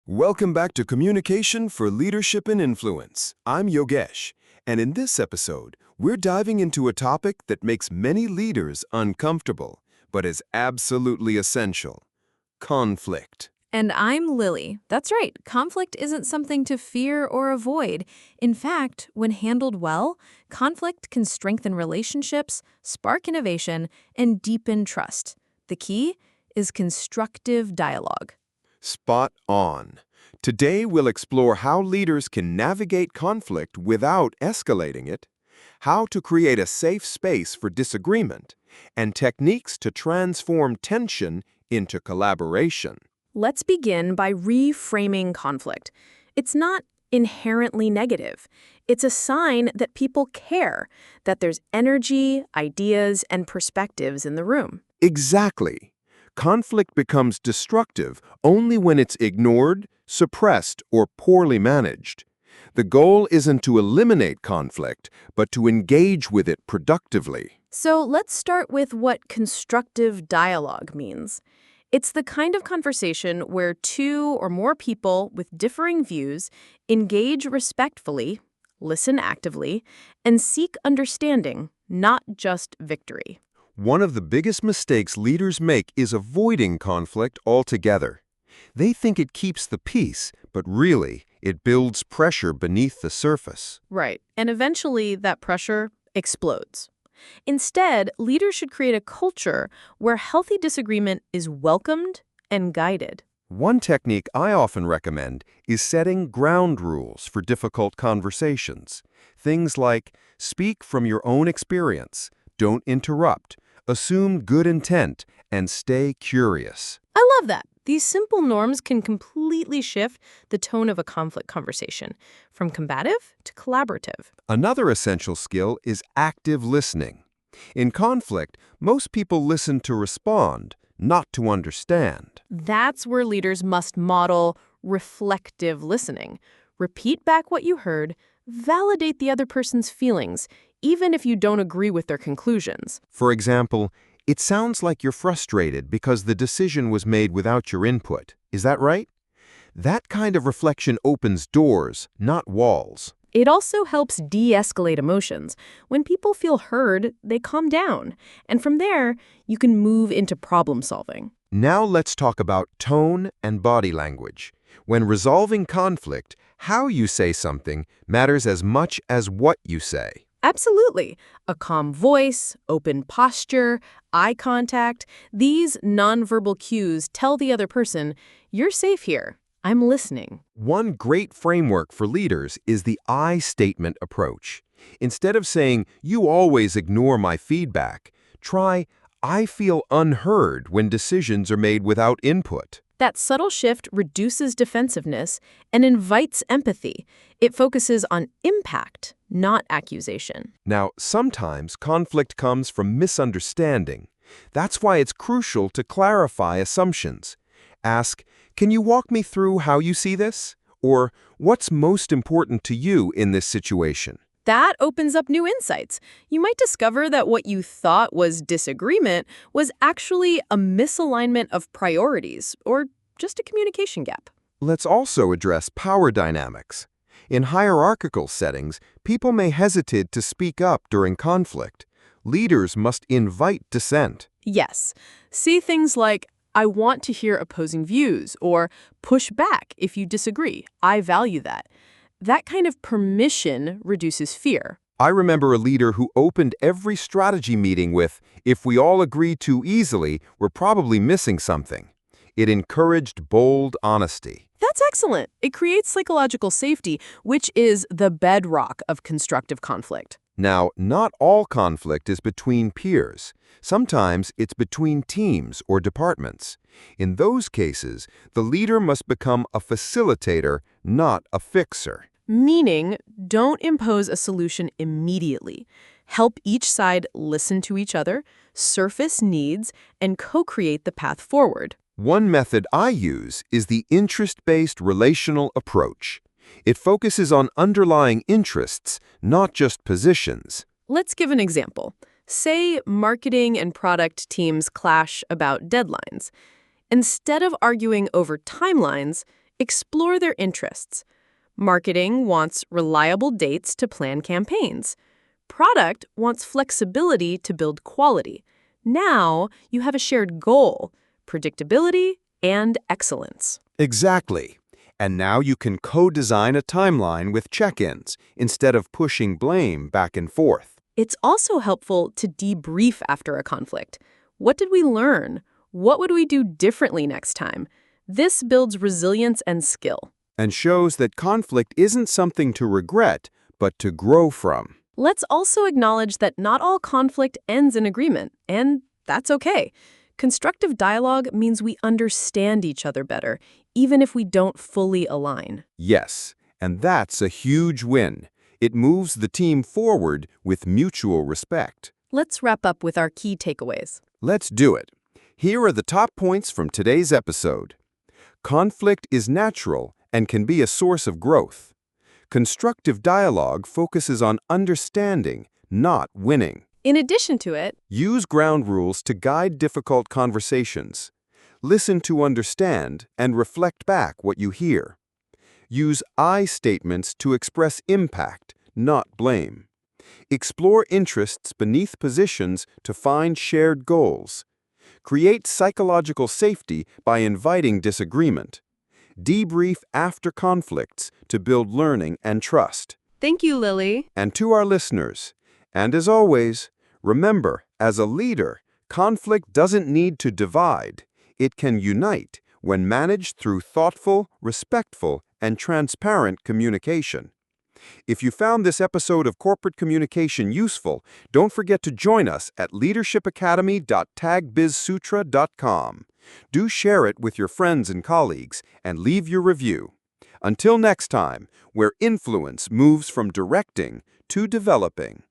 Welcome back to Communication for Leadership and Influence. I'm Yogesh, and in this episode, we're diving into a topic that makes many leaders uncomfortable, but is absolutely essential: conflict. And I'm Lily. That's right, conflict isn't something to fear or avoid. In fact, when handled well, conflict can strengthen relationships, spark innovation, and deepen trust. The key is constructive dialogue. Spot on. Today, we'll explore how leaders can navigate conflict without escalating it, how to create a safe space for disagreement, and techniques to transform tension into collaboration. Let's begin by reframing conflict. It's not inherently negative. It's a sign that people care, that there's energy, ideas, and perspectives in the room. Exactly. Conflict becomes destructive only when it's ignored, suppressed, or poorly managed. The goal isn't to eliminate conflict, but to engage with it productively. So let's start with what constructive dialogue means. It's the kind of conversation where two or more people with differing views engage respectfully, listen actively, and seek understanding, not just victory. One of the biggest mistakes leaders make is avoiding conflict altogether. They think it keeps the peace, but really, it builds pressure beneath the surface. Right, and eventually that pressure explodes. Instead, leaders should create a culture where healthy disagreement is welcomed and guided. One technique I often recommend is setting ground rules for difficult conversations. Things like speak from your own experience, don't interrupt, assume good intent, and stay curious. I love that. These simple norms can completely shift the tone of a conflict conversation, from combative to collaborative. Another essential skill is active listening. In conflict, most people listen to respond, not to understand. That's where leaders must model reflective listening. Repeat back what you heard, validate the other person's feelings, even if you don't agree with their conclusions. For example, it sounds like you're frustrated because the decision was made without your input. Is that right? That kind of reflection opens doors, not walls. It also helps de-escalate emotions. When people feel heard, they calm down. And from there, you can move into problem solving. Now let's talk about tone and body language. When resolving conflict, how you say something matters as much as what you say. Absolutely. A calm voice, open posture, eye contact, these nonverbal cues tell the other person, you're safe here. I'm listening. One great framework for leaders is the I statement approach. Instead of saying, you always ignore my feedback, try, I feel unheard when decisions are made without input. That subtle shift reduces defensiveness and invites empathy. It focuses on impact, not accusation. Now, sometimes conflict comes from misunderstanding. That's why it's crucial to clarify assumptions. Ask, can you walk me through how you see this? Or, what's most important to you in this situation? That opens up new insights. You might discover that what you thought was disagreement was actually a misalignment of priorities or just a communication gap. Let's also address power dynamics. In hierarchical settings, people may hesitate to speak up during conflict. Leaders must invite dissent. Yes. See things like, I want to hear opposing views, or push back if you disagree. I value that. That kind of permission reduces fear. I remember a leader who opened every strategy meeting with, if we all agree too easily, we're probably missing something. It encouraged bold honesty. That's excellent. It creates psychological safety, which is the bedrock of constructive conflict. Now, not all conflict is between peers. Sometimes it's between teams or departments. In those cases, the leader must become a facilitator, not a fixer. Meaning, don't impose a solution immediately. Help each side listen to each other, surface needs, and co-create the path forward. One method I use is the interest-based relational approach. It focuses on underlying interests, not just positions. Let's give an example. Say marketing and product teams clash about deadlines. Instead of arguing over timelines, Explore their interests. Marketing wants reliable dates to plan campaigns. Product wants flexibility to build quality. Now you have a shared goal, predictability and excellence. Exactly. And now you can co-design a timeline with check-ins instead of pushing blame back and forth. It's also helpful to debrief after a conflict. What did we learn? What would we do differently next time? This builds resilience and skill. And shows that conflict isn't something to regret, but to grow from. Let's also acknowledge that not all conflict ends in agreement, and that's okay. Constructive dialogue means we understand each other better, even if we don't fully align. Yes, and that's a huge win. It moves the team forward with mutual respect. Let's wrap up with our key takeaways. Let's do it. Here are the top points from today's episode. Conflict is natural and can be a source of growth. Constructive dialogue focuses on understanding, not winning. In addition to it, Use ground rules to guide difficult conversations. Listen to understand and reflect back what you hear. Use I statements to express impact, not blame. Explore interests beneath positions to find shared goals. Create psychological safety by inviting disagreement. Debrief after conflicts to build learning and trust. thank you, Lily. And to our listeners, and as always, remember, as a leader, conflict doesn't need to divide. It can unite when managed through thoughtful, respectful, and transparent communication. If you found this episode of Corporate Communication useful, don't forget to join us at leadershipacademy.tagbizsutra.com. Do share it with your friends and colleagues, and leave your review. Until next time, where influence moves from directing to developing.